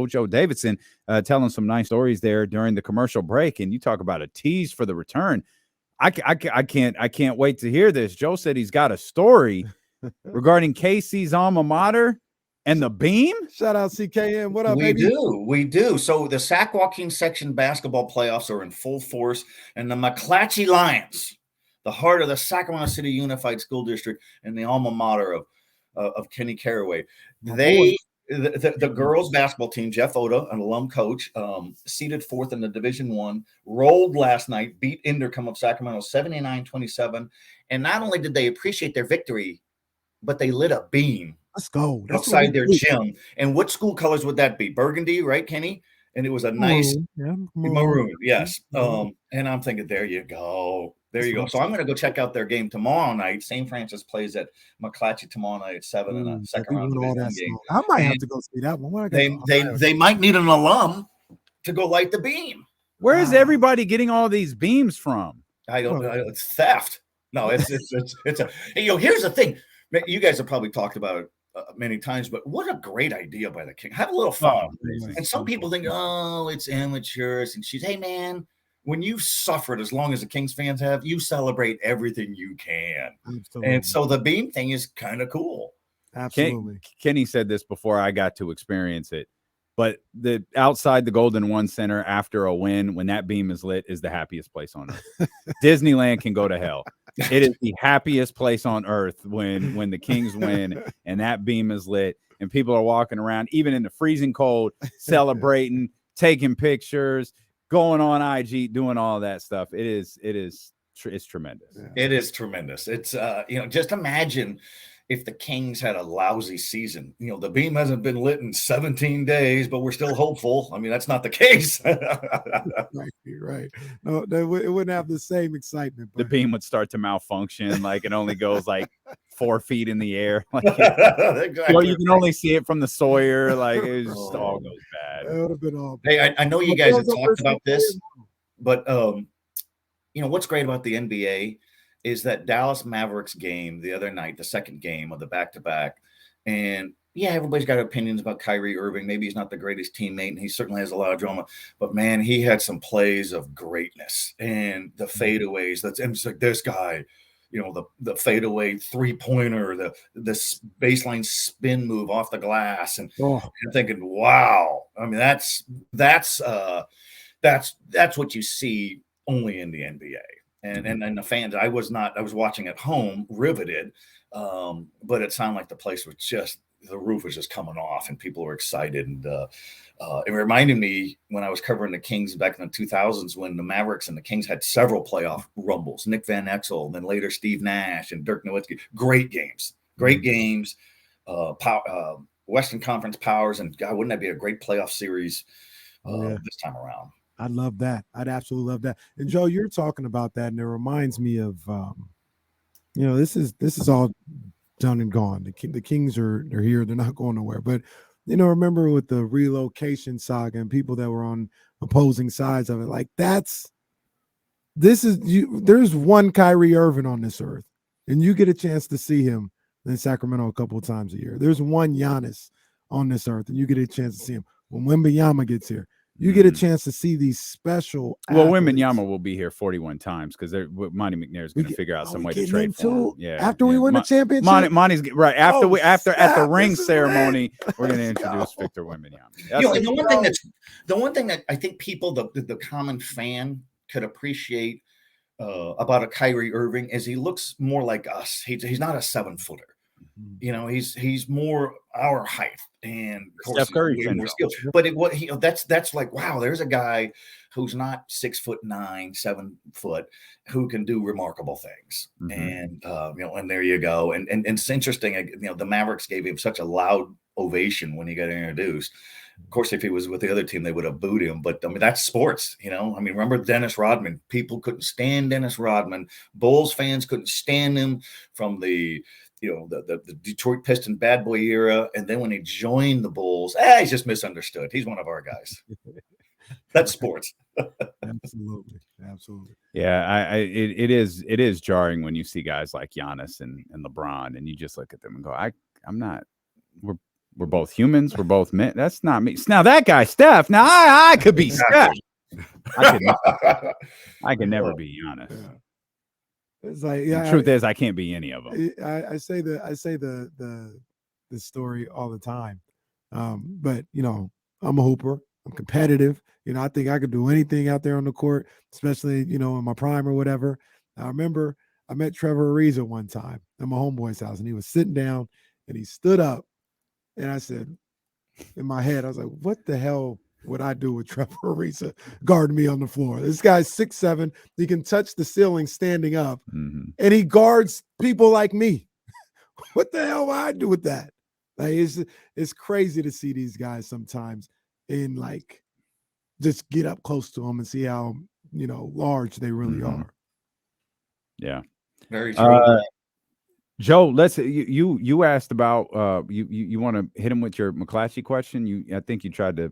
Joe Davidson, telling some nice stories there during the commercial break. And you talk about a tease for the return. I can't wait to hear this. Joe said he's got a story regarding KC's alma mater and the beam. Shout out CKM. What up, We baby? we do. So the Sac Joaquin section basketball playoffs are in full force, and the McClatchy Lions, the heart of the Sacramento City Unified School District and the alma mater of Kenny Caraway, the girls basketball team, Jeff Oda, an alum coach, seeded fourth in the Division I, rolled last night, beat Inderkum of Sacramento 79-27, and not only did they appreciate their victory, but they lit a beam. Let's go. Outside their gym. And what school colors would that be? Burgundy, right, Kenny? And it was a nice maroon. Yes. And I'm thinking, there you go. There you go. So I'm going to go check out their game tomorrow night. St. Francis plays at McClatchy tomorrow night at 7 in a second round game. I might have to go see that one. They might need an alum to go light the beam. Where is everybody getting all these beams from? I don't know. It's theft. No, it's a. Here's the thing. You guys have probably talked about it many times, but what a great idea by the King. Have a little fun. And some people think, oh, it's amateurs. And she's, hey, man, when you've suffered as long as the Kings fans have, you celebrate everything you can. Absolutely. And so the beam thing is kind of cool. Absolutely. Kenny said this before I got to experience it, but the outside the Golden One Center after a win, when that beam is lit, is the happiest place on earth. Disneyland can go to hell. It is the happiest place on earth when the Kings win and that beam is lit and people are walking around, even in the freezing cold, celebrating, taking pictures, going on IG, doing all that stuff. It's tremendous. Yeah. It is tremendous. It's just imagine if the Kings had a lousy season. The beam hasn't been lit in 17 days, but we're still hopeful. I mean, that's not the case. Right. No, it wouldn't have the same excitement. The beam would start to malfunction. Like it only goes like 4 feet in the air. Like exactly. You can only see it from the Sawyer. Like it just all goes bad. It would have been all bad. Hey, I know you guys have talked about this, but what's great about the NBA is that Dallas Mavericks game the other night, the second game of the back-to-back. And yeah, everybody's got opinions about Kyrie Irving. Maybe he's not the greatest teammate, and he certainly has a lot of drama. But man, he had some plays of greatness and the fadeaways. It's like this guy, the fadeaway three-pointer, the baseline spin move off the glass, and you're thinking, wow. I mean, that's what you see only in the NBA. And the fans, I was watching at home, riveted, but it sounded like the place was just, the roof was just coming off and people were excited. And it reminded me when I was covering the Kings back in the 2000s when the Mavericks and the Kings had several playoff rumbles, Nick Van Exel, and then later Steve Nash and Dirk Nowitzki. Great games. Western Conference powers, and God, wouldn't that be a great playoff series this time around? I'd love that. I'd absolutely love that. And Joe, you're talking about that, and it reminds me of, this is all done and gone. The Kings are here; they're not going nowhere. But remember with the relocation saga and people that were on opposing sides of it, like there's one Kyrie Irving on this earth, and you get a chance to see him in Sacramento a couple of times a year. There's one Giannis on this earth, and you get a chance to see him when Wembanyama gets here. You get a chance to see these special athletes. Well, Wembanyama will be here 41 times because Monty McNair is going to figure out some way to trade for him. Yeah, after we win the championship, Monty's right after at the ring ceremony, we're going to introduce Victor Wembanyama. The one thing that I think people, the common fan, could appreciate about a Kyrie Irving is he looks more like us. He's not a 7-footer. He's more our height, and of course, Steph Curry more skills. But that's like, wow, there's a guy who's not 6'9", 7 foot, who can do remarkable things. And and there you go. And it's interesting. The Mavericks gave him such a loud ovation when he got introduced. Of course, if he was with the other team, they would have booed him. But I mean, that's sports, remember Dennis Rodman? People couldn't stand Dennis Rodman. Bulls fans couldn't stand him from the Detroit Piston bad boy era. And then when he joined the Bulls, he's just misunderstood. He's one of our guys. That's sports. Absolutely. Yeah, it is jarring when you see guys like Giannis and LeBron, and you just look at them and go, We're both humans. We're both men. That's not me. Now that guy, Steph. Now I could be Steph. I can never be honest. Yeah. It's like, the truth is, I can't be any of them. I say the story all the time. But I'm a hooper. I'm competitive. I think I could do anything out there on the court, especially, in my prime or whatever. I remember I met Trevor Ariza one time at my homeboy's house, and he was sitting down and he stood up, and I said, in my head, I was like, what the hell would I do with Trevor Ariza guarding me on the floor? This guy's 6'7". He can touch the ceiling standing up, and he guards people like me. What the hell would I do with that? Like, it's crazy to see these guys sometimes and like just get up close to them and see how large they really are. Yeah, very true. Joe, you asked about you want to hit him with your McClatchy question. I think you tried to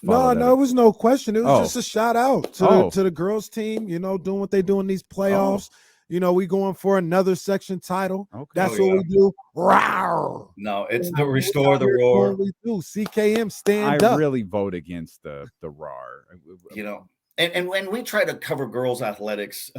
no, it was no question. It was just a shout out to the girls team, doing what they do in these playoffs. We going for another section title. Okay. That's what we do. Rawr. No, it's the restore the roar. We do. CKM stand up. I really vote against the RAR. And when we try to cover girls athletics,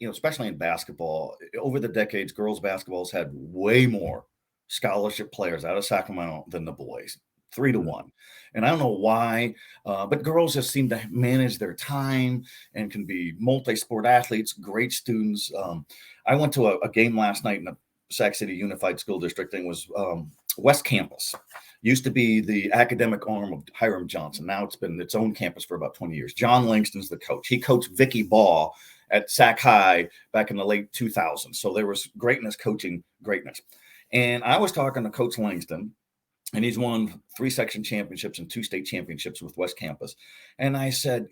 especially in basketball, over the decades, girls basketball's had way more scholarship players out of Sacramento than the boys, 3-1. And I don't know why, but girls just seem to manage their time and can be multi-sport athletes, great students. I went to a game last night in the Sac City Unified School District thing. Was West Campus. Used to be the academic arm of Hiram Johnson. Now it's been its own campus for about 20 years. John Langston's the coach. He coached Vicky Baugh at Sac High back in the late 2000s. So there was greatness coaching greatness. And I was talking to Coach Langston, and he's won 3 section championships and 2 state championships with West Campus. And I said,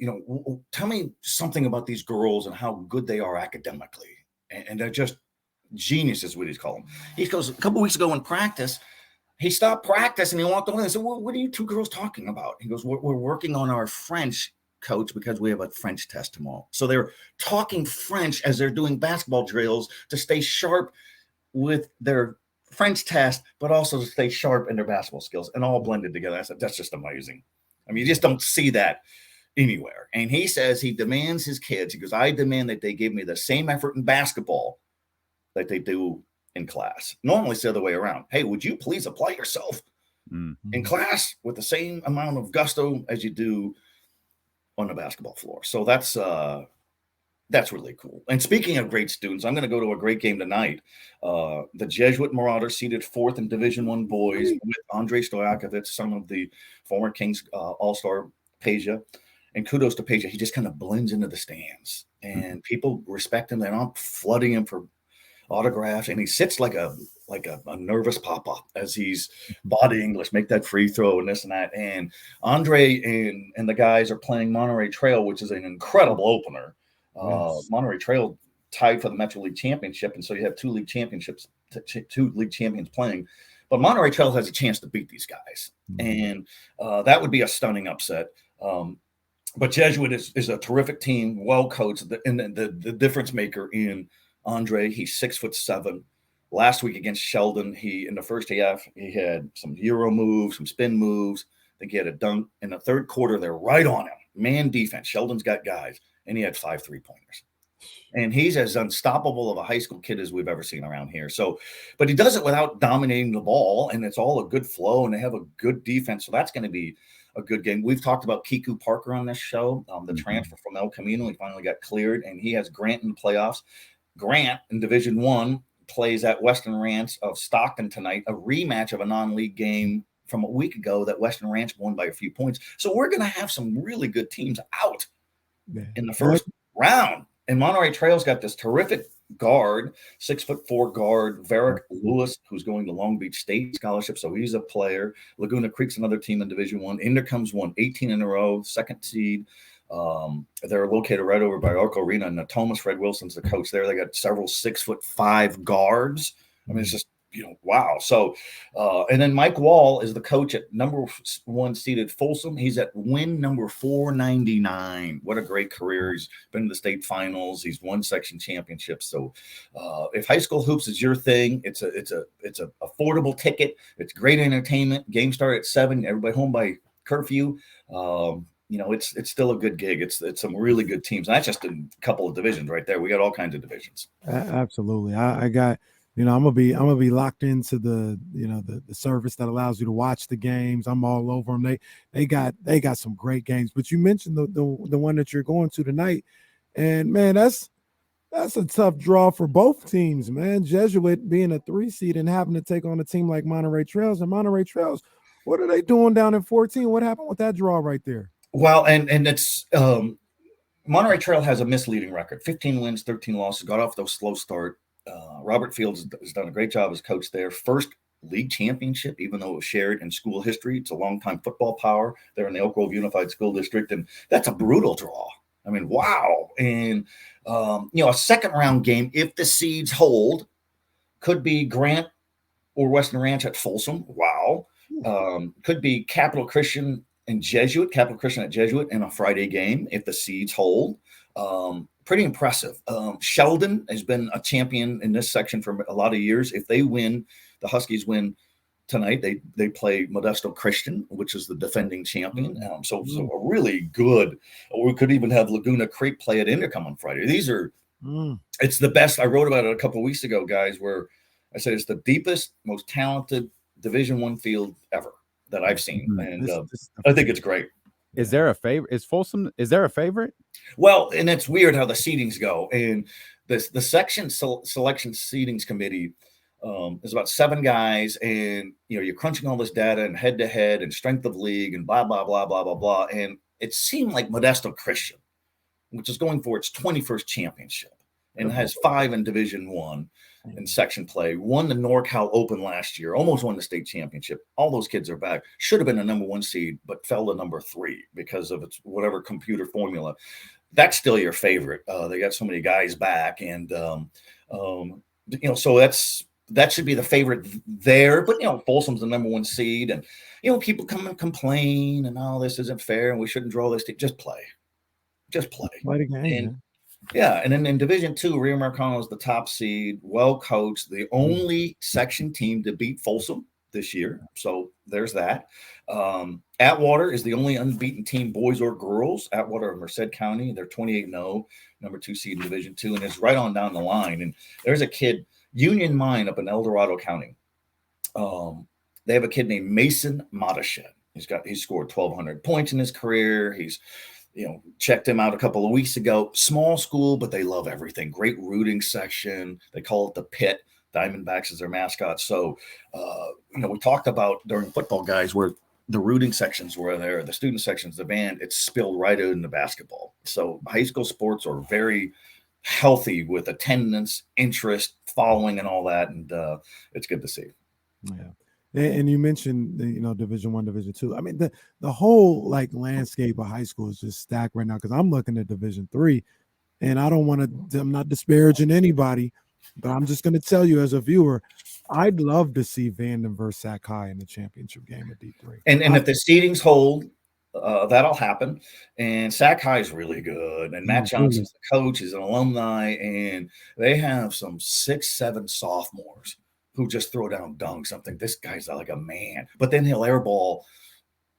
tell me something about these girls and how good they are academically. And they're just geniuses, what he's called them. He goes, a couple weeks ago in practice, he stopped practice and he walked over and said, well, what are you two girls talking about? He goes, we're working on our French, coach, because we have a French test tomorrow. So they're talking French as they're doing basketball drills to stay sharp with their French test, but also to stay sharp in their basketball skills, and all blended together. I said, that's just amazing. I mean, you just don't see that anywhere. And he says he demands his kids. He goes, I demand that they give me the same effort in basketball that they do in class. Normally it's the other way around. Hey, would you please apply yourself in class with the same amount of gusto as you do on the basketball floor? So that's really cool. And speaking of great students, I'm going to go to a great game tonight. The Jesuit Marauders seated 4th in Division I boys with Andre Stojakovic, son of the former Kings All-Star Peja. And kudos to Peja. He just kind of blends into the stands. And people respect him. They're not flooding him for autographs, and he sits like a nervous papa as he's body English, make that free throw and this and that. And Andre and the guys are playing Monterey Trail, which is an incredible opener. Yes. Monterey Trail tied for the Metro League Championship, and so you have 2 league championships, 2 league champions playing. But Monterey Trail has a chance to beat these guys, and that would be a stunning upset. But Jesuit is a terrific team, well coached, and the difference maker in Andre. He's 6'7". Last week against Sheldon, in the first half, he had some Euro moves, some spin moves. I think he had a dunk. In the third quarter, they're right on him. Man defense. Sheldon's got guys. And he had 5 3-pointers. And he's as unstoppable of a high school kid as we've ever seen around here. So, but he does it without dominating the ball, and it's all a good flow, and they have a good defense. So that's going to be a good game. We've talked about Kiku Parker on this show, the transfer from El Camino. He finally got cleared, and he has Grant in the playoffs. Grant in Division I plays at Western Ranch of Stockton tonight, a rematch of a non-league game from a week ago that Western Ranch won by a few points. So we're going to have some really good teams out in the first round. And Monterey Trail's got this terrific guard, 6'4" guard, Varick Lewis, who's going to Long Beach State scholarship. So he's a player. Laguna Creek's another team in Division I. Intercome's won 18 in a row, 2nd seed. They're located right over by Arco Arena, and Thomas Fred Wilson's the coach there. They got several 6'5" guards. I mean, it's just wow. So, and then Mike Wall is the coach at number 1 seeded Folsom. He's at win number 499. What a great career. He's been to the state finals. He's won section championships. So, if high school hoops is your thing, it's a affordable ticket. It's great entertainment. Game start at 7. Everybody home by curfew. It's still a good gig. It's some really good teams. And that's just a couple of divisions right there. We got all kinds of divisions. Absolutely. I got. I'm gonna be locked into the the service that allows you to watch the games. I'm all over them. They got some great games. But you mentioned the one that you're going to tonight, and man, that's a tough draw for both teams, man. Jesuit being a 3 seed and having to take on a team like Monterey Trails. And Monterey Trails, what are they doing down in 14? What happened with that draw right there? Well, and it's Monterey Trail has a misleading record: 15 wins, 13 losses. Got off those slow start. Robert Fields has done a great job as coach there. First league championship, even though it was shared in school history. It's a longtime football power there in the Elk Grove Unified School District, and that's a brutal draw. I mean, wow. And, a second round game, if the seeds hold, could be Grant or Western Ranch at Folsom. Wow. Could be Capital Christian and Jesuit, Capital Christian at Jesuit in a Friday game if the seeds hold. Pretty impressive. Sheldon has been a champion in this section for a lot of years. If they win, the Huskies win tonight, they play Modesto Christian, which is the defending champion. So a really good, or we could even have Laguna Creek play at Intercom on Friday. These are, it's the best. I wrote about it a couple of weeks ago, guys, where I said it's the deepest, most talented Division I field ever that I've seen. And I think it's great. Is there a favorite? Is Folsom? Is there a favorite? Well, and it's weird how the seedings go. And the section selection seedings committee is about 7 guys, and you're crunching all this data and head to head and strength of league and blah blah blah blah blah blah. And it seemed like Modesto Christian, which is going for its 21st championship and has 5 in Division I in section play, won the NorCal Open last year, almost won the state championship. All those kids are back. Should have been a number 1 seed, but fell to number 3 because of its whatever computer formula. That's still your favorite. They got so many guys back, and so that should be the favorite there. But Folsom's the number 1 seed, and people come and complain, and this isn't fair, and we shouldn't draw this. Just play. Play the game. Yeah, and then in Division II, Rio Americano is the top seed, well coached, the only section team to beat Folsom this year. So there's that. Atwater is the only unbeaten team, boys or girls. Atwater of Merced County, they're 28-0, number 2 seed in Division II, and it's right on down the line. And there's a kid, Union Mine up in El Dorado County. They have a kid named Mason Modeshet. He's scored 1,200 points in his career. He's checked him out a couple of weeks ago. Small school, but they love everything. Great rooting section. They call it the Pit. Diamondbacks is their mascot. So, we talked about during football, guys, where the rooting sections were there, the student sections, the band, it's spilled right into basketball. So high school sports are very healthy with attendance, interest, following, and all that. And it's good to see. Yeah. And you mentioned, Division I, Division II. I mean, the whole landscape of high school is just stacked right now, because I'm looking at Division III, and I'm not disparaging anybody, but I'm just going to tell you as a viewer, I'd love to see Vanden versus Sac High in the championship game at D3. And if the seedings hold, that'll happen. And Sac High is really good. And Matt Johnson's the coach, he's an alumni, and they have some 6'7" sophomores who just throw down dunks. I'm thinking, this guy's like a man. But then he'll airball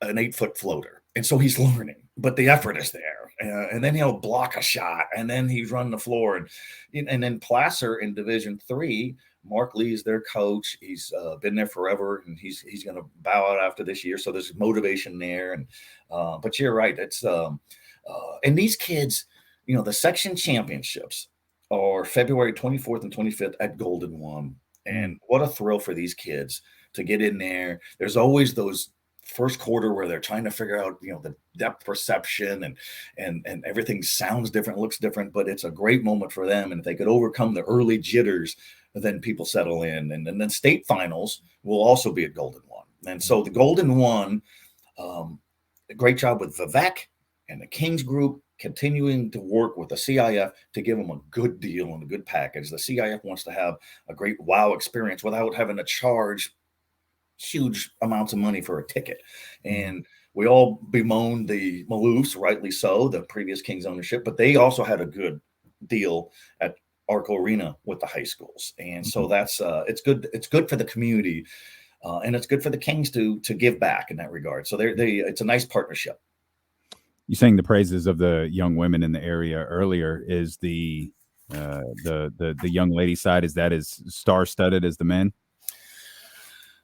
an 8-foot floater. And so he's learning, but the effort is there. And then he'll block a shot, and then he's running the floor. And then Placer in Division III, Mark Lee is their coach. He's been there forever, and he's going to bow out after this year. So there's motivation there. And but you're right. It's and these kids, the section championships are February 24th and 25th at Golden One. And what a thrill for these kids to get in there. There's always those first quarter where they're trying to figure out, the depth perception and everything sounds different, looks different, but it's a great moment for them. And if they could overcome the early jitters, then people settle in. And then state finals will also be at Golden One. And so the Golden One, a great job with Vivek and the Kings group. continuing to work with the CIF to give them a good deal and a good package. The CIF wants to have a great wow experience without having to charge huge amounts of money for a ticket. And we all bemoaned the Maloofs, rightly so, the previous Kings ownership, but they also had a good deal at Arco Arena with the high schools. And so that's it's good. It's good for the community, and it's good for the Kings to give back in that regard. So it's a nice partnership. You sang the praises of the young women in the area earlier. Is the young lady side, is that as star-studded as the men?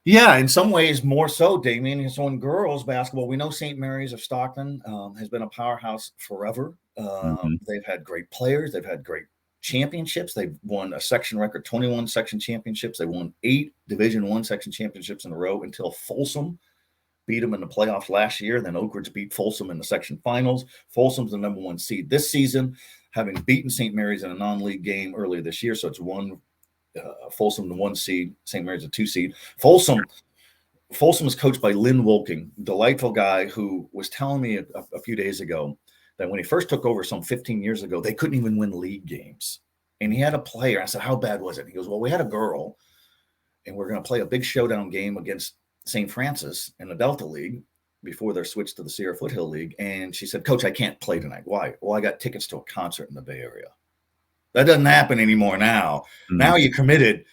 Yeah, in some ways more so, Damien. So in girls basketball, we know St. Mary's of Stockton has been a powerhouse forever. They've had great players. They've had great championships. They've won a section record, 21 section championships. They won 8 Division I section championships in a row until Folsom beat them in the playoffs last year. Then Oak Ridge beat Folsom in the section finals. Folsom's the number 1 seed this season, having beaten St. Mary's in a non-league game earlier this year. So it's Folsom the 1 seed, St. Mary's a 2 seed. Folsom is coached by Lynn Wolking, delightful guy who was telling me a few days ago that when he first took over some 15 years ago, they couldn't even win league games. And he had a player. I said, how bad was it? He goes, well, we had a girl, and we're going to play a big showdown game against St. Francis in the Delta League before they're switched to the Sierra Foothill League. And she said, Coach, I can't play tonight. Why? Well, I got tickets to a concert in the Bay Area. That doesn't happen anymore now. Now you're committed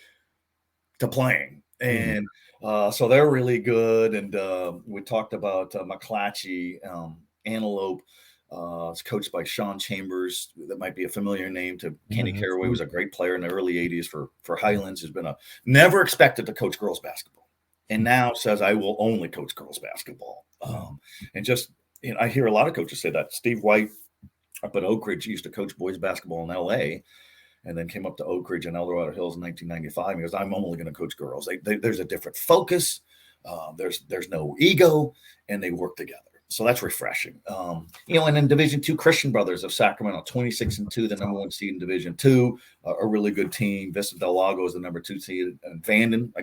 to playing. And so they're really good. And we talked about McClatchy, Antelope. It's coached by Sean Chambers. That might be a familiar name to Kenny Caraway. Was a great player in the early 80s for Highlands. Has been never expected to coach girls basketball. And now says, I will only coach girls basketball. And just, I hear a lot of coaches say that. Steve White up at Oak Ridge used to coach boys basketball in LA and then came up to Oak Ridge and El Dorado Hills in 1995. He goes, I'm only going to coach girls. There's a different focus. There's no ego, and they work together. So that's refreshing. And then Division II Christian Brothers of Sacramento, 26-2, the number 1 seed in Division II, a really good team. Vista Del Lago is the number 2 seed. And Vanden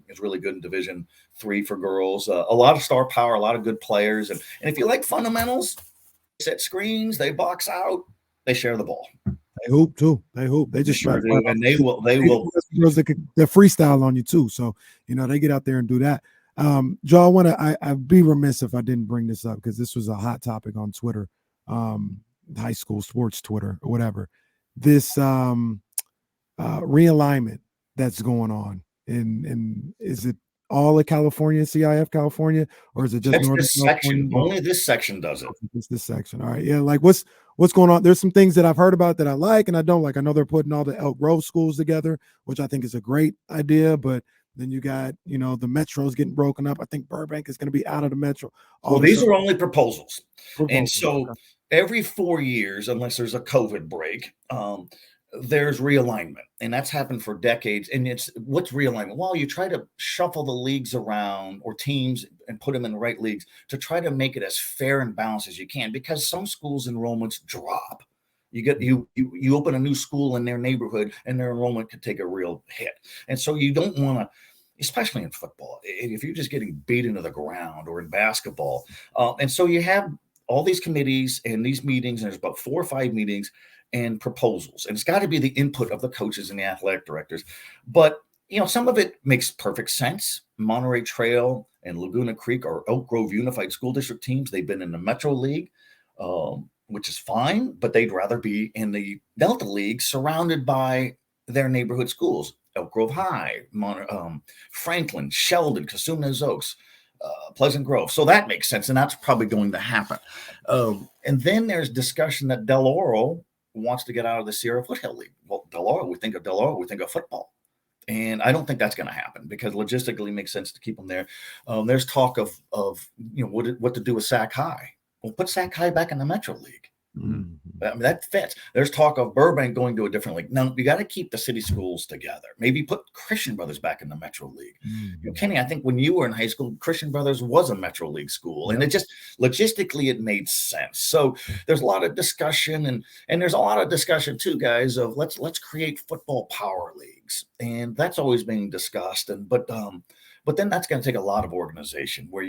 is really good in Division III for girls. A lot of star power, a lot of good players. And if you like fundamentals, they set screens, they box out, they share the ball. They hoop too. They just sure do, and they will. They're freestyle on you too. So they get out there and do that. Joe, I'd be remiss if I didn't bring this up because this was a hot topic on Twitter, high school sports Twitter or whatever. This realignment that's going on, and is it all of California, CIF California, or is it just Northern California? Only this section does it. It's this section. All right, yeah. Like what's going on? There's some things that I've heard about that I like and I don't like. I know they're putting all the Elk Grove schools together, which I think is a great idea, but then you got, the metros getting broken up. I think Burbank is going to be out of the metro. Well, these are only proposals. And so every 4 years, unless there's a COVID break, there's realignment. And that's happened for decades. And what's realignment? Well, you try to shuffle the leagues around or teams and put them in the right leagues to try to make it as fair and balanced as you can, because some schools' enrollments drop. You open a new school in their neighborhood and their enrollment could take a real hit. And so you don't want to, especially in football, if you're just getting beat into the ground, or in basketball. And so you have all these committees and these meetings, and there's about 4 or 5 meetings and proposals. And it's got to be the input of the coaches and the athletic directors. But, some of it makes perfect sense. Monterey Trail and Laguna Creek are Elk Grove Unified School District teams. They've been in the Metro League, which is fine, but they'd rather be in the Delta League surrounded by their neighborhood schools. Elk Grove High, Franklin, Sheldon, Cosumnes Oaks, Pleasant Grove. So that makes sense, and that's probably going to happen. And then there's discussion that Del Oro wants to get out of the Sierra Foothill League. Well, we think of Del Oro, we think of football. And I don't think that's going to happen because logistically it makes sense to keep them there. There's talk of what to do with Sac High. Well, put Sac High back in the Metro League. Mm-hmm. I mean, that fits. There's talk of Burbank going to a different league. No, you got to keep the city schools together. Maybe put Christian Brothers back in the Metro League. Mm-hmm. Kenny, I think when you were in high school, Christian Brothers was a Metro League school, and it just logistically it made sense. So there's a lot of discussion, and there's a lot of discussion too, guys, of let's create football power leagues, and that's always being discussed. But But then that's going to take a lot of organization where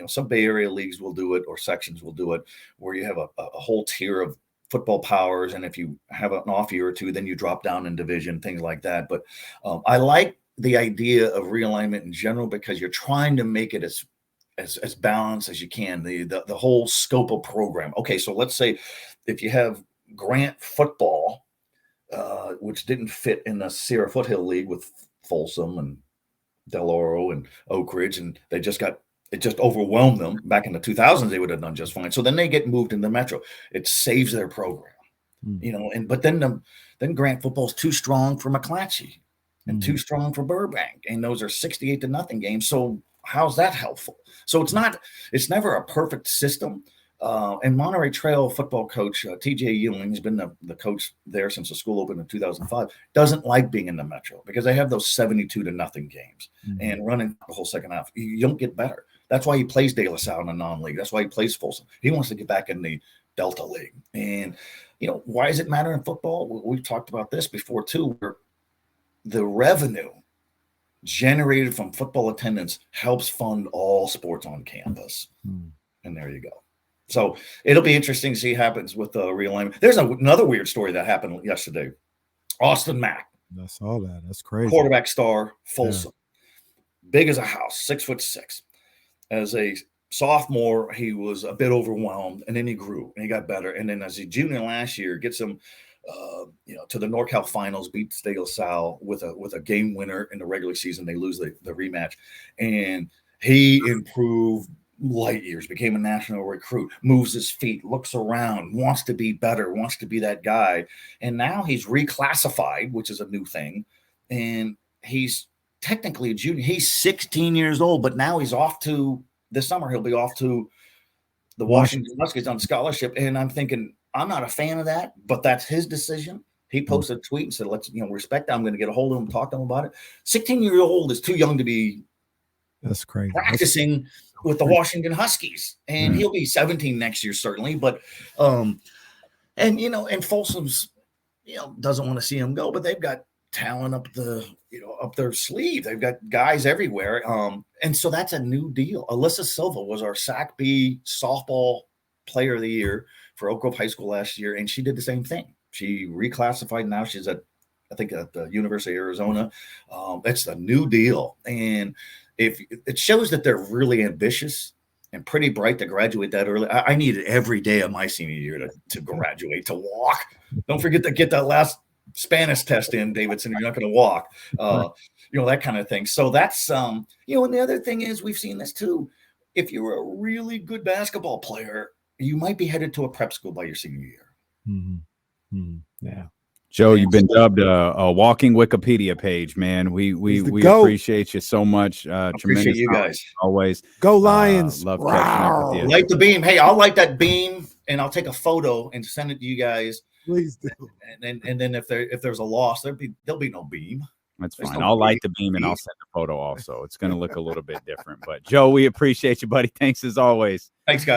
some Bay Area leagues will do it or sections will do it, where you have a whole tier of football powers. And if you have an off year or two, then you drop down in division, things like that. But I like the idea of realignment in general because you're trying to make it as balanced as you can, the whole scope of program. Okay, so let's say if you have Grant football, which didn't fit in the Sierra Foothill League with Folsom and Del Oro and Oak Ridge, and it just overwhelmed them. Back in the 2000s, they would have done just fine. So then they get moved in the Metro. It saves their program, but then Grant football's too strong for McClatchy and too strong for Burbank, and those are 68-0 games. So how's that helpful? So it's never a perfect system. And Monterey Trail football coach TJ Ewing has been the coach there since the school opened in 2005. Doesn't like being in the Metro because they have those 72-0 games and running the whole second half. You don't get better. That's why he plays De La Salle in a non-league. That's why he plays Folsom. He wants to get back in the Delta League. And why does it matter in football? We've talked about this before too, where the revenue generated from football attendance helps fund all sports on campus. And there you go. So it'll be interesting to see what happens with the realignment. There's another weird story that happened yesterday. Austin Mack. I saw that. That's crazy. Quarterback star, Folsom. Yeah. Big as a house, 6'6". As a sophomore, he was a bit overwhelmed, and then he grew and he got better. And then as a junior last year, gets him to the NorCal finals, beats De La Salle with a game winner in the regular season. They lose the rematch. And he improved light years, became a national recruit, moves his feet, looks around, wants to be better, wants to be that guy. And now he's reclassified, which is a new thing. And he's technically a junior. He's 16 years old, but now he's off to this summer. He'll be off to the Washington Huskies on scholarship. And I'm thinking, I'm not a fan of that, but that's his decision. He posted a tweet and said, let's respect that. I'm going to get a hold of him, talk to him about it. 16-year-old is too young to be that's crazy practicing with the Washington Huskies, and he'll be 17 next year, certainly. But, and Folsom's, doesn't want to see him go, but they've got talent up their sleeve. They've got guys everywhere. And so that's a new deal. Alyssa Silva was our Sac B softball player of the year for Oak Grove High School last year. And she did the same thing. She reclassified. Now she's at the University of Arizona. That's a new deal. And if it shows that they're really ambitious and pretty bright to graduate that early. I needed every day of my senior year to graduate, to walk. Don't forget to get that last Spanish test in, Davidson. You're not going to walk, that kind of thing. So that's, and the other thing is we've seen this too. If you're a really good basketball player, you might be headed to a prep school by your senior year. Yeah. Joe, you've been dubbed a walking Wikipedia page, man. We appreciate you so much. Appreciate you guys. Always. Go Lions. Love catching up with you. Light the beam. Hey, I'll light that beam and I'll take a photo and send it to you guys. Please do. And then if there's a loss, there'll be no beam. That's fine. I'll light the beam and I'll send the photo also. It's going to look a little bit different. But Joe, we appreciate you, buddy. Thanks as always. Thanks, guys.